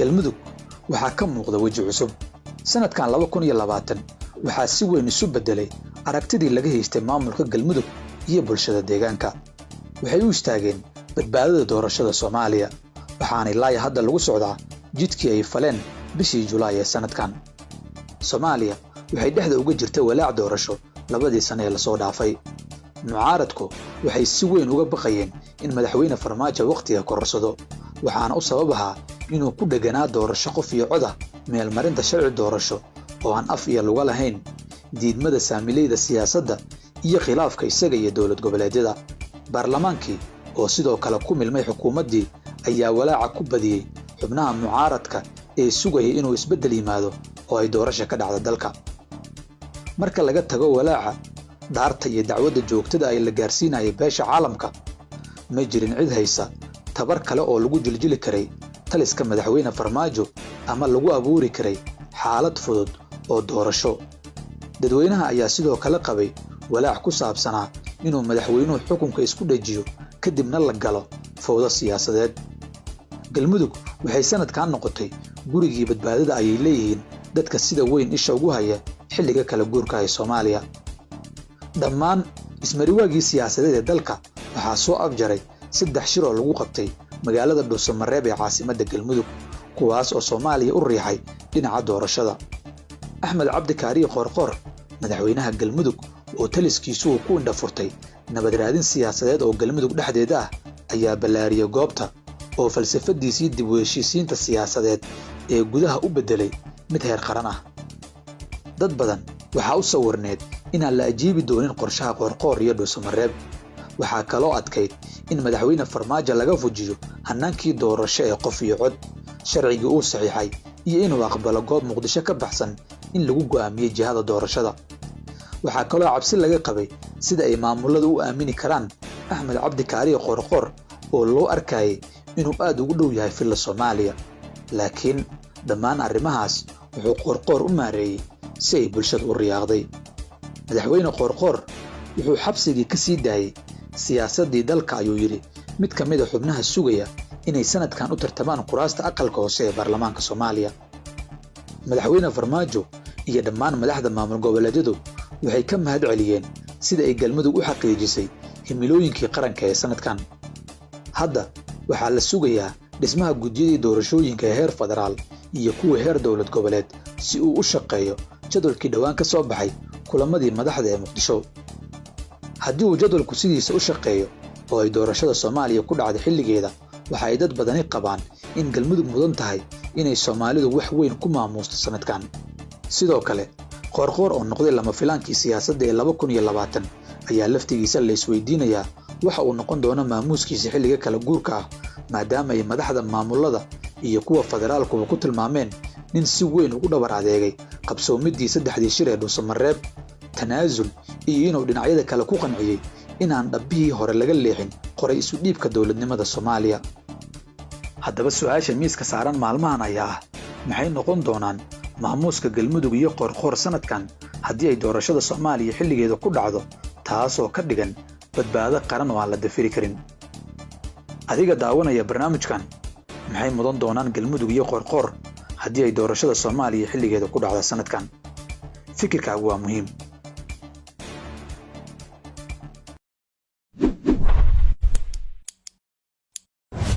galmudug waxaa ka muuqda weji cusub. sanadkan 2020 waxaa si weyn isu bedelay aragtidii laga haystay maamulka galmudug iyo bulshada deegaanka. waxay u istaageen badbaadada doorashada Soomaaliya, waxaana ilaa hadda lagu socdaa jidkii ay faleen bishii Julaay ee sanadkan. Soomaaliya waxay dhexda uga jirtay walaac doorasho labadii sano ee la soo dhaafay. mucaaradku waxay si weyn uga baqayeen in madaxweyne Farmaajo waqtiga korsado, waxaana u sabab ahaa inuu ku dhaganaa doorasho qof iyo cod ah, meel marinta sharci doorasho oo aan af iyo luga lahayn, diidmada saamileyda siyaasadda iyo khilaafka isaga iyo dowlad goboleedyada. baarlamaankii oo sidoo kale ku milmay xukuumaddii ayaa walaaca ku badiyey xubnaha mucaaradka ee sugayay inuu isbeddel yimaado oo ay doorasho ka dhacdo dalka. marka laga tago walaaca, daarta iyo dacwadda joogtada ay la gaarsiinayay beesha caalamka, ma jirin cid haysa tabar kale oo lagu jiljili karay taliska madaxweyne Farmaajo ama lagu abuuri karay xaalad fudud oo doorasho. dadweynaha ayaa sidoo kale qabay walaac ku saabsanaa inuu madaxweynuhu xukunka isku dhajiyo kadibna la galo fowdo siyaasadeed. galmudug waxay sanadkan noqotay gurigii badbaadada ayay leeyihiin dadka sida weyn isha ugu haya xilliga kala guurka ee Soomaaliya. dhammaan ismariwaagii siyaasadeed ee dalka waxaa soo afjaray 3 shir oo lagu qabtay magaalada Dhuusamareeb ee caasimadda galmudug, kuwaas oo Soomaaliya u riixay dhinaca doorashada. Axmed Cabdi Kaariye Qoorqoor, madaxweynaha galmudug oo taliskiisu ku indhafurtay nabad raadin siyaasadeed oo galmudug dhexdeeda ah, ayaa ballaariyay goobta oo falsafadiisii dib u heshiisiinta siyaasadeed ee gudaha u bedelay mid heer qaran ah. dad badan waxaa u sawirneed inaan la ajiibi doonin qorshaha Qoorqoor iyo Dhuusamareeb. waxaa kaloo adkayd in madaxweyne Farmaajo laga fujiyo hanaankii doorasho ee qof iyo cod, sharcigii uu saxiixay, iyo inuu aqbalo goob Muqdisho ka baxsan in lagu go'aamiyo jihada doorashada. waxaa kaloo cabsi laga qabay sida ay maamuladu u aamini karaan Axmed Cabdi Kaariye Qoorqoor oo loo arkayay inuu aad ugu dhow yahay filla Soomaaliya. laakiin dhammaan arrimahaas wuxuu Qoorqoor u maareeyay si ay bulshadu u riyaaqday. madaxweyne Qoorqoor wuxuu xabsigii ka sii daayay siyaasaddii dalka, ayuu yidhi mid ka mid ah xubnaha sugaya inay sanadkan u tartamaan kuraasta aqalka hoose ee baarlamaanka Soomaaliya. madaxweyne Farmaajo iyo dhammaan madaxda maamul goboleedyadu waxay ka mahad celiyeen sida ay galmudug u xaqiijisay himilooyinkii qaranka ee sanadkan. hadda waxaa la sugayaa dhismaha gudiyada doorashooyinka heer federaal iyo kuwa heer dowlad goboleed si uu u shaqeeyo jadwalkii dhawaan ka soo baxay kulamadii madaxda ee Muqdisho. haddii uu jadwalku sidiisa u shaqeeyo oo ay doorashada Soomaaliya ku dhacdo xilligeeda, waxa ay dad badani qabaan in galmudug mudan tahay inay Soomaalidu wax weyn ku maamuusto sanadkan. sidoo kale, Qoorqoor oo noqday lama filaankii siyaasadda ee 2020 ayaa laftigiisa la isweydiinayaa waxa uu noqon doono maamuuskiisa xilliga kala guurka ah, maadaama ay madaxda maamulada iyo kuwa federaalku ku tilmaameen nin si weyn ugu dhabar adeegay qabsoomidii 3 shir ee Dhuusamareeb, tanaasul iyo inuu dhinacyada kale ku qanciyay inaan dhabbihii hore laga leexin qoray isu dhiibka dowladnimada Soomaaliya. haddaba su'aasha miiska saaran maalmahan ayaa ah, maxay noqon doonaan maamuuska galmudug iyo Qoorqoor sanadkan haddii ay doorashada Soomaaliya xilligeeda ku dhacdo, taasoo ka dhigan badbaado qaran oo aan la dafiri karin. adiga daawanaya barnaamijkan, maxay mudan doonaan galmudug iyo Qoorqoor haddii ay doorashada Soomaaliya xilligeeda ku dhacdo sanadkan? fikirkaagu waa muhiim.